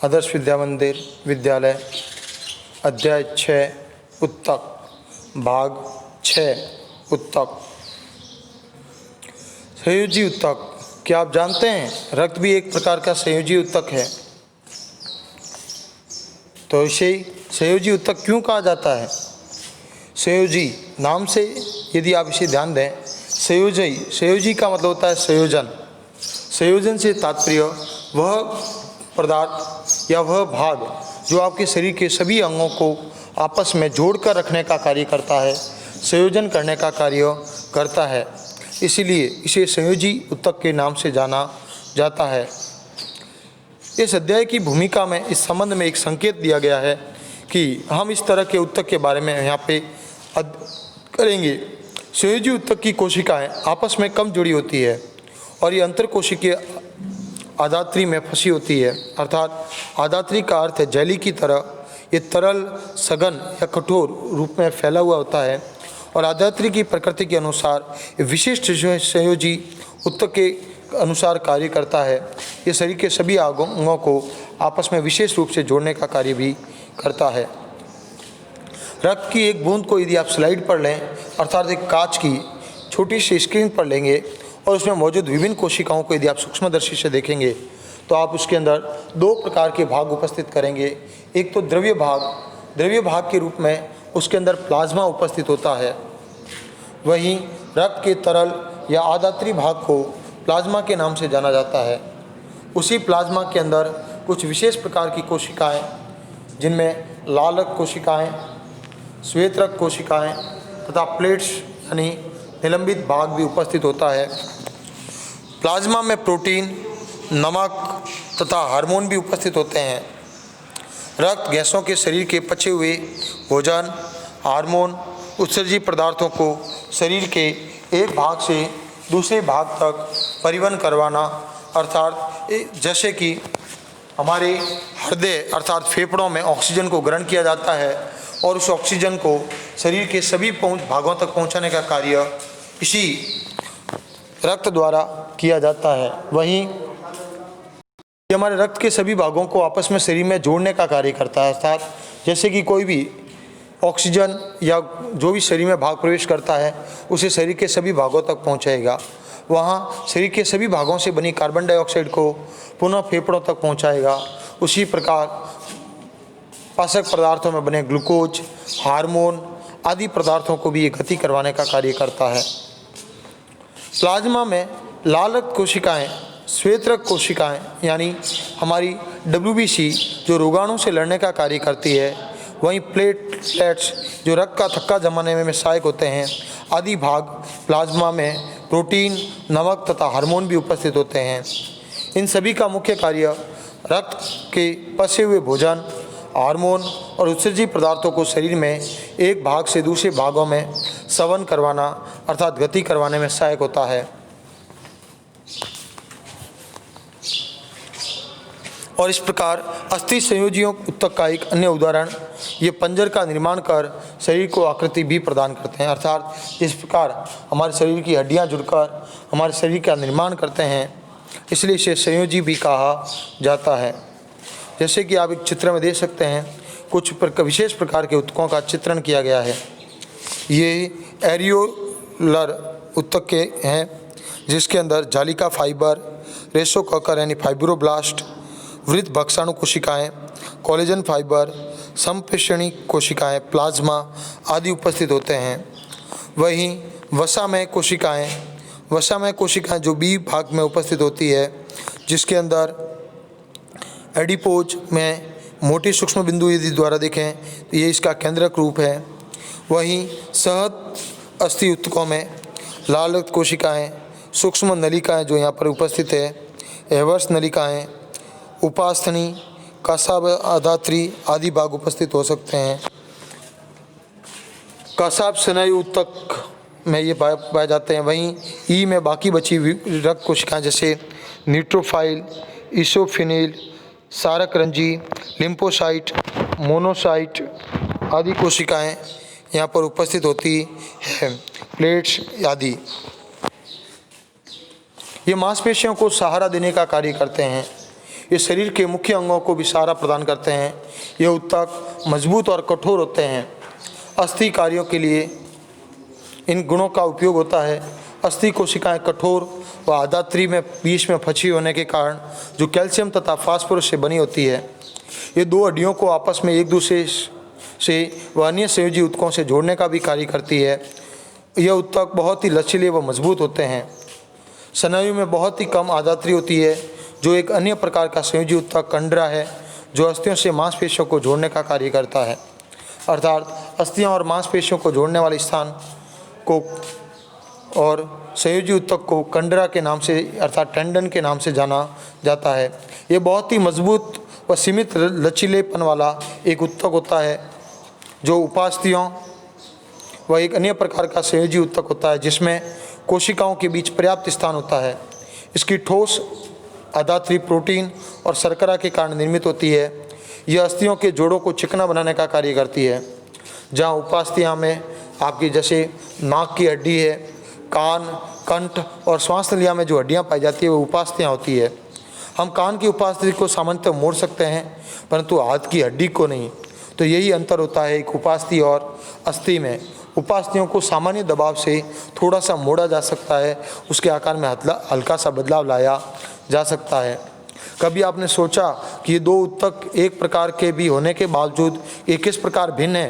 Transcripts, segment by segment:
आदर्श विद्या मंदिर विद्यालय अध्याय 6 उत्तक भाग 6 उत्तक। संयोजी उत्तक। क्या आप जानते हैं रक्त भी एक प्रकार का संयोजी उत्तक है? तो इसे संयोजी उत्तक क्यों कहा जाता है? संयोजी नाम से यदि आप इसे ध्यान दें, संयोजी का मतलब होता है संयोजन। संयोजन से तात्पर्य वह पदार्थ या वह भाग जो आपके शरीर के सभी अंगों को आपस में जोड़कर रखने का कार्य करता है, संयोजन करने का कार्य करता है। इसीलिए इसे संयोजी उत्तक के नाम से जाना जाता है। इस अध्याय की भूमिका में इस संबंध में एक संकेत दिया गया है कि हम इस तरह के उत्तक के बारे में यहाँ पे करेंगे। संयोजी उत्तक की कोशिकाएं आपस में कम जुड़ी होती है और ये अंतर कोशिकीय आदात्री में फंसी होती है। अर्थात आदात्री का अर्थ है जैली की तरह ये तरल, सघन या कठोर रूप में फैला हुआ होता है और आदात्री की प्रकृति के अनुसार विशिष्ट संयोजी उत्तक के अनुसार कार्य करता है। ये शरीर के सभी अंगों को आपस में विशेष रूप से जोड़ने का कार्य भी करता है। रक्त की एक बूंद को यदि आप स्लाइड पर लें, अर्थात एक कांच की छोटी सी स्क्रीन पर लेंगे और उसमें मौजूद विभिन्न कोशिकाओं को यदि आप सूक्ष्मदर्शी से देखेंगे तो आप उसके अंदर दो प्रकार के भाग उपस्थित करेंगे। एक तो द्रव्य भाग के रूप में उसके अंदर प्लाज्मा उपस्थित होता है। वहीं रक्त के तरल या आदात्री भाग को प्लाज्मा के नाम से जाना जाता है। उसी प्लाज्मा के अंदर कुछ विशेष प्रकार की कोशिकाएं, जिनमें लाल रक्त कोशिकाएं, श्वेत रक्त कोशिकाएं तथा प्लेट्स यानी निलंबित भाग भी उपस्थित होता है। प्लाज्मा में प्रोटीन, नमक तथा हार्मोन भी उपस्थित होते हैं। रक्त गैसों के शरीर के पचे हुए भोजन, हार्मोन, उत्सर्जित पदार्थों को शरीर के एक भाग से दूसरे भाग तक परिवहन करवाना, अर्थात जैसे कि हमारे हृदय अर्थात फेफड़ों में ऑक्सीजन को ग्रहण किया जाता है और उस ऑक्सीजन को शरीर के सभी भागों तक पहुंचाने का कार्य इसी रक्त द्वारा किया जाता है। वहीं ये हमारे रक्त के सभी भागों को आपस में शरीर में जोड़ने का कार्य करता है। अर्थात जैसे कि कोई भी ऑक्सीजन या जो भी शरीर में भाग प्रवेश करता है उसे शरीर के सभी भागों तक पहुंचाएगा। वहाँ शरीर के सभी भागों से बनी कार्बन डाइऑक्साइड को पुनः फेफड़ों तक पहुंचाएगा। उसी प्रकार पाचक पदार्थों में बने ग्लूकोज, हार्मोन आदि पदार्थों को भी ये गति करवाने का कार्य करता है। प्लाज्मा में लाल रक्त कोशिकाएँ, श्वेत रक्त कोशिकाएँ यानी हमारी WBC जो रोगाणु से लड़ने का कार्य करती है, वहीं प्लेटलेट्स जो रक्त का थक्का जमाने में सहायक होते हैं आदि भाग प्लाज्मा में प्रोटीन, नमक तथा हार्मोन भी उपस्थित होते हैं। इन सभी का मुख्य कार्य रक्त के पचे हुए भोजन, हार्मोन और उत्सर्जित पदार्थों को शरीर में एक भाग से दूसरे भागों में संवहन करवाना अर्थात गति करवाने में सहायक होता है। और इस प्रकार अस्थि संयोजियों उत्तक का एक अन्य उदाहरण ये पंजर का निर्माण कर शरीर को आकृति भी प्रदान करते हैं। अर्थात इस प्रकार हमारे शरीर की हड्डियां जुड़कर हमारे शरीर का निर्माण करते हैं, इसलिए इसे संयोजी भी कहा जाता है। जैसे कि आप एक चित्र में देख सकते हैं, कुछ विशेष प्रकार के उत्तकों का चित्रण किया गया है। ये एरियोलर उत्तक के हैं जिसके अंदर जालिका फाइबर, रेसोककर यानी फाइब्रोब्लास्ट, वृत्त भक्षाणु कोशिकाएँ, कोलेजन फाइबर, संप्रेषणी कोशिकाएँ, प्लाज्मा आदि उपस्थित होते हैं। वहीं वसामय कोशिकाएँ जो बी भाग में उपस्थित होती है, जिसके अंदर एडिपोज में मोटी सूक्ष्म बिंदु यदि द्वारा देखें तो ये इसका केंद्रक रूप है। वहीं सहत अस्थि उत्तकों में लाल रक्त कोशिकाएँ, सूक्ष्म नलिकाएँ जो यहाँ पर उपस्थित है, एवर्स नलिकाएँ, उपास्थनी, कसाब आदात्री आदि भाग उपस्थित हो सकते हैं। कसाब स्नायु उत्तक में ये पाए जाते हैं। वहीं ई में बाकी बची रक्त कोशिकाएं जैसे न्यूट्रोफाइल, इसोफिनिल, सारक रंजी, लिम्फोसाइट, मोनोसाइट आदि कोशिकाएं यहाँ पर उपस्थित होती है, प्लेट्स आदि। ये मांसपेशियों को सहारा देने का कार्य करते हैं। ये शरीर के मुख्य अंगों को भी सहारा प्रदान करते हैं। ये ऊतक मजबूत और कठोर होते हैं। अस्थि कार्यों के लिए इन गुणों का उपयोग होता है। अस्थि कोशिकाएं कठोर व आधात्री में बीच में फंसी होने के कारण जो कैल्शियम तथा फास्फोरस से बनी होती है, ये दो हड्डियों को आपस में एक दूसरे से व अन्य संयोजी ऊतकों से जोड़ने का भी कार्य करती है। यह ऊतक बहुत ही लचीले व मजबूत होते हैं। स्नायु में बहुत ही कम आधात्री होती है, जो एक अन्य प्रकार का संयोजी ऊतक कंडरा है, जो अस्थियों से मांसपेशियों को जोड़ने का कार्य करता है। अर्थात अस्थियों और मांसपेशियों को जोड़ने वाले स्थान को और संयोजी ऊतक को कंडरा के नाम से अर्थात टेंडन के नाम से जाना जाता है। ये बहुत ही मजबूत व सीमित लचीलेपन वाला एक ऊतक होता है, जो उपास्थियों व एक अन्य प्रकार का संयोजी ऊतक होता है, जिसमें कोशिकाओं के बीच पर्याप्त स्थान होता है। इसकी ठोस आधात्री प्रोटीन और शर्करा के कारण निर्मित होती है। यह अस्थियों के जोड़ों को चिकना बनाने का कार्य करती है। जहाँ उपास्थियाँ में आपकी जैसे नाक की हड्डी है, कान, कंठ और श्वास नलिया में जो हड्डियाँ पाई जाती है वो उपास्थियाँ होती है। हम कान की उपास्थि को सामान्यतः मोड़ सकते हैं, परंतु हाथ की हड्डी को नहीं। तो यही अंतर होता है एक उपास्थि और अस्थि में। उपास्थियों को सामान्य दबाव से थोड़ा सा मोड़ा जा सकता है, उसके आकार में हल्का सा बदलाव लाया जा सकता है। कभी आपने सोचा कि ये दो ऊतक एक प्रकार के भी होने के बावजूद ये किस प्रकार भिन्न है?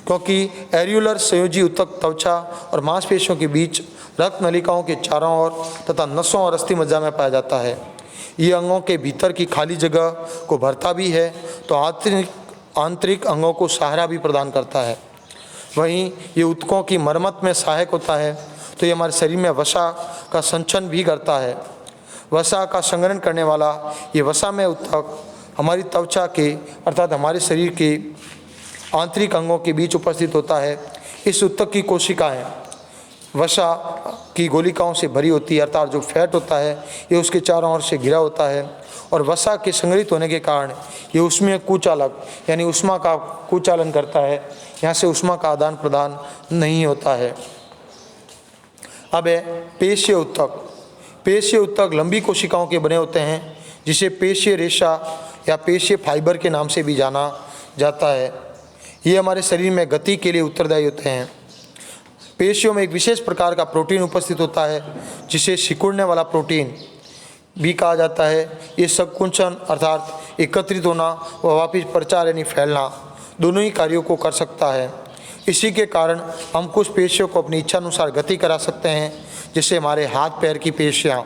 क्योंकि एरियुलर संयोजी ऊतक त्वचा और मांसपेशियों के बीच, रक्त नलिकाओं के चारों ओर तथा नसों और अस्थि मज्जा में पाया जाता है। ये अंगों के भीतर की खाली जगह को भरता भी है, तो आंतरिक अंगों को सहारा भी प्रदान करता है। वहीं ये ऊतकों की मरम्मत में सहायक होता है, तो ये हमारे शरीर में वसा का संचरण भी करता है। वसा का संग्रहण करने वाला ये वसा में ऊतक हमारी त्वचा के अर्थात हमारे शरीर के आंतरिक अंगों के बीच उपस्थित होता है। इस ऊतक की कोशिकाएं वसा की गोलिकाओं से भरी होती है, अर्थात जो फैट होता है ये उसके चारों ओर से घिरा होता है, और वसा के संग्रहित होने के कारण ये ऊष्मीय कुचालक यानी ऊष्मा का कुचालन करता है। यहाँ से ऊष्मा का आदान प्रदान नहीं होता है। अब है पेशीय ऊतक। पेशीय ऊतक लंबी कोशिकाओं के बने होते हैं, जिसे पेशीय रेशा या पेशीय फाइबर के नाम से भी जाना जाता है। ये हमारे शरीर में गति के लिए उत्तरदायी होते हैं। पेशियों में एक विशेष प्रकार का प्रोटीन उपस्थित होता है, जिसे सिकुड़ने वाला प्रोटीन भी कहा जाता है। ये संकुचन अर्थात एकत्रित होना व वापिस प्रचार यानी फैलना दोनों ही कार्यों को कर सकता है। इसी के कारण हम कुछ पेशियों को अपनी इच्छा अनुसार गति करा सकते हैं, जैसे हमारे हाथ पैर की पेशियाँ।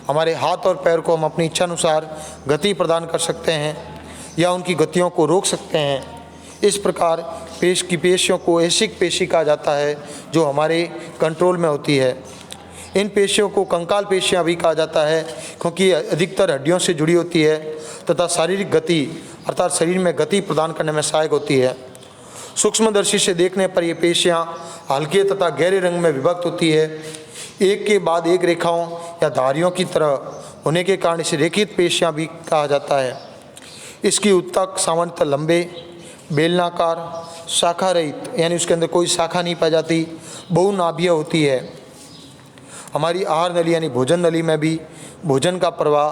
हमारे हाथ और पैर को हम अपनी इच्छा अनुसार गति प्रदान कर सकते हैं या उनकी गतियों को रोक सकते हैं। इस प्रकार पेशियों को ऐसिक पेशी कहा जाता है, जो हमारे कंट्रोल में होती है। इन पेशियों को कंकाल पेशियाँ भी कहा जाता है, क्योंकि अधिकतर हड्डियों से जुड़ी होती है तथा शारीरिक गति अर्थात शरीर में गति प्रदान करने में सहायक होती है। सूक्ष्मदर्शी से देखने पर ये पेशियाँ हल्के तथा गहरे रंग में विभक्त होती है, एक के बाद एक रेखाओं या धारियों की तरह होने के कारण इसे रेखित पेशियाँ भी कहा जाता है। इसकी ऊतक सामान्यतः लंबे, बेलनाकार, शाखा रहित यानी उसके अंदर कोई शाखा नहीं पाई जाती, बहुनाभीय होती है। हमारी आहार नली यानी भोजन नली में भी भोजन का प्रवाह,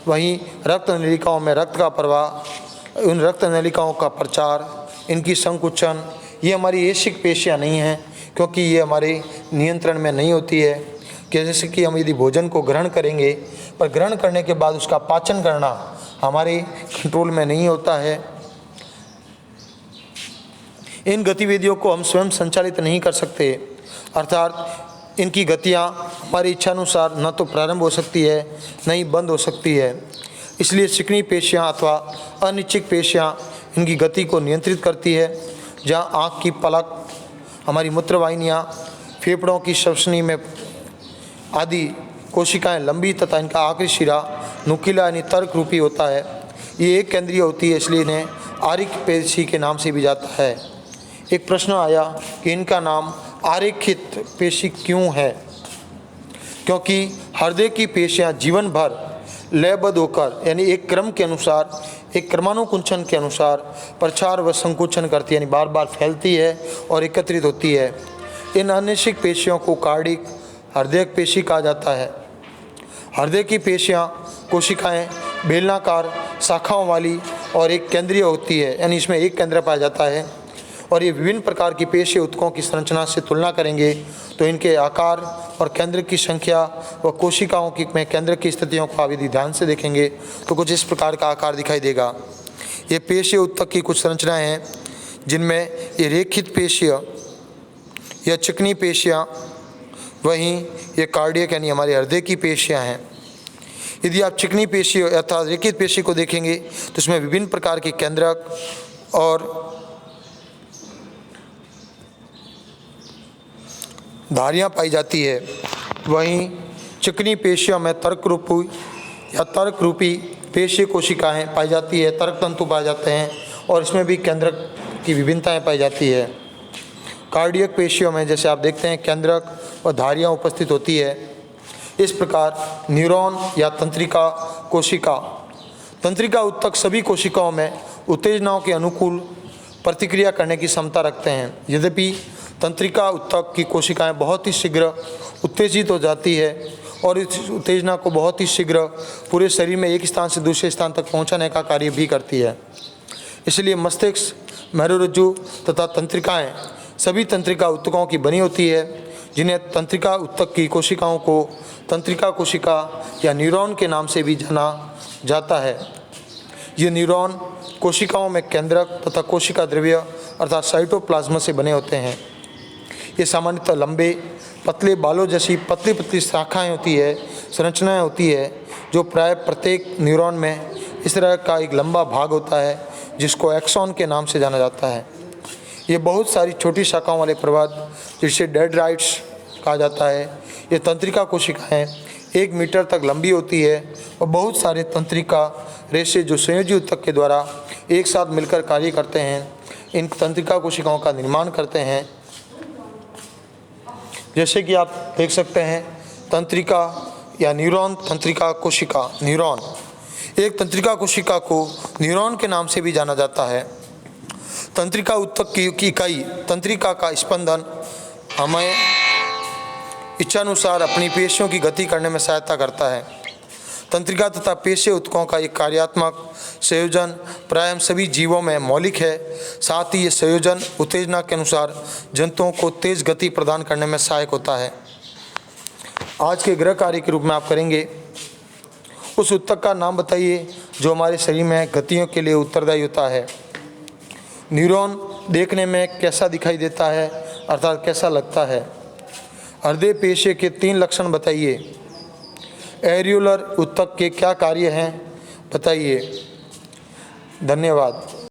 वहीं रक्त नलिकाओं में रक्त का प्रवाह, उन रक्त नलिकाओं का प्रचार, इनकी संकुचन, ये हमारी ऐसिक पेशियाँ नहीं हैं, क्योंकि ये हमारे नियंत्रण में नहीं होती है। कि जैसे कि हम यदि भोजन को ग्रहण करेंगे, पर ग्रहण करने के बाद उसका पाचन करना हमारे कंट्रोल में नहीं होता है। इन गतिविधियों को हम स्वयं संचालित नहीं कर सकते, अर्थात इनकी गतियाँ हमारी इच्छानुसार न तो प्रारंभ हो सकती है न ही बंद हो सकती है। इसलिए चिकनी पेशियाँ अथवा अनिच्छिक पेशियाँ इनकी गति को नियंत्रित करती है। जहाँ आँख की पलक, हमारी मूत्रवाहिनियाँ, फेफड़ों की श्वसनी में आदि कोशिकाएं लंबी तथा इनका आखिरी शिरा नुकीला यानी तर्क रूपी होता है। ये एक केंद्रीय होती है, इसलिए इन्हें आरिक पेशी के नाम से भी जाता है। एक प्रश्न आया कि इनका नाम आरेखित पेशी क्यों है? क्योंकि हृदय की पेशियाँ जीवन भर लयबद्ध होकर यानी एक क्रम के अनुसार, एक क्रमानुकुंचन के अनुसार प्रचार व संकुचन करती है, यानी बार बार फैलती है और एकत्रित होती है। इन अनिश्चित पेशियों को कार्डिक हृदय पेशी कहा जाता है। हृदय की पेशियाँ कोशिकाएं बेलनाकार शाखाओं वाली और एक केंद्रीय होती है, यानी इसमें एक केंद्र पाया जाता है। और ये विभिन्न प्रकार की पेशीय ऊतकों की संरचना से तुलना करेंगे तो इनके आकार और केंद्र की संख्या व कोशिकाओं की में केंद्र की स्थितियों को आप यदि ध्यान से देखेंगे तो कुछ इस प्रकार का आकार दिखाई देगा। ये पेशीय ऊतक की कुछ संरचनाएं हैं जिनमें ये रेखित पेशीय या चिकनी पेशियाँ, वहीं ये कार्डियक यानी हमारे हृदय की पेशियाँ हैं। यदि आप चिकनी पेशी अर्थात रेखित पेशी को देखेंगे तो इसमें विभिन्न प्रकार के केंद्रक और धारियाँ पाई जाती है। वहीं चिकनी पेशियों में तर्क रूपी पेशीय कोशिकाएँ पाई जाती है, तर्क तंतु पाए जाते हैं और इसमें भी केंद्रक की विभिन्नताएँ पाई जाती है। कार्डियक पेशियों में जैसे आप देखते हैं केंद्रक और धारियाँ उपस्थित होती है। इस प्रकार न्यूरॉन या तंत्रिका कोशिका, तंत्रिका ऊतक सभी कोशिकाओं में उत्तेजनाओं के अनुकूल प्रतिक्रिया करने की क्षमता रखते हैं। यद्यपि तंत्रिका ऊतक की कोशिकाएं बहुत ही शीघ्र उत्तेजित हो जाती है और इस उत्तेजना को बहुत ही शीघ्र पूरे शरीर में एक स्थान से दूसरे स्थान तक पहुंचाने का कार्य भी करती है। इसलिए मस्तिष्क, मेरुरज्जु तथा तंत्रिकाएं सभी तंत्रिका ऊतकों की बनी होती है, जिन्हें तंत्रिका ऊतक की कोशिकाओं को तंत्रिका कोशिका या न्यूरॉन के नाम से भी जाना जाता है। ये न्यूरॉन कोशिकाओं में केंद्रक तथा कोशिका द्रव्य अर्थात साइटोप्लाज्म से बने होते हैं। ये सामान्यतः लंबे पतले बालों जैसी पतली पतली शाखाएं होती है, संरचनाएं होती है, जो प्राय प्रत्येक न्यूरॉन में इस तरह का एक लंबा भाग होता है जिसको एक्सॉन के नाम से जाना जाता है। ये बहुत सारी छोटी शाखाओं वाले प्रवाद जिसे डेंड्राइट्स कहा जाता है। ये तंत्रिका कोशिकाएं 1 मीटर तक लंबी होती है और बहुत सारे तंत्रिका रेशे जो संयोजी ऊतक के द्वारा एक साथ मिलकर कार्य करते हैं, इन तंत्रिका कोशिकाओं का निर्माण करते हैं। जैसे कि आप देख सकते हैं तंत्रिका या न्यूरॉन तंत्रिका कोशिका। न्यूरॉन एक तंत्रिका कोशिका को न्यूरॉन के नाम से भी जाना जाता है। तंत्रिका ऊतक की इकाई तंत्रिका का स्पंदन हमें इच्छानुसार अपनी पेशियों की गति करने में सहायता करता है। तंत्रिका तथा पेशीय ऊतकों का एक कार्यात्मक संयोजन प्रायः सभी जीवों में मौलिक है। साथ ही ये संयोजन उत्तेजना के अनुसार जंतुओं को तेज गति प्रदान करने में सहायक होता है। आज के गृह कार्य के रूप में आप करेंगे, उस ऊतक का नाम बताइए जो हमारे शरीर में गतियों के लिए उत्तरदायी होता है। न्यूरॉन देखने में कैसा दिखाई देता है अर्थात कैसा लगता है। हृदय पेशी के 3 लक्षण बताइए। एरियोलर ऊतक के क्या कार्य हैं बताइए। धन्यवाद।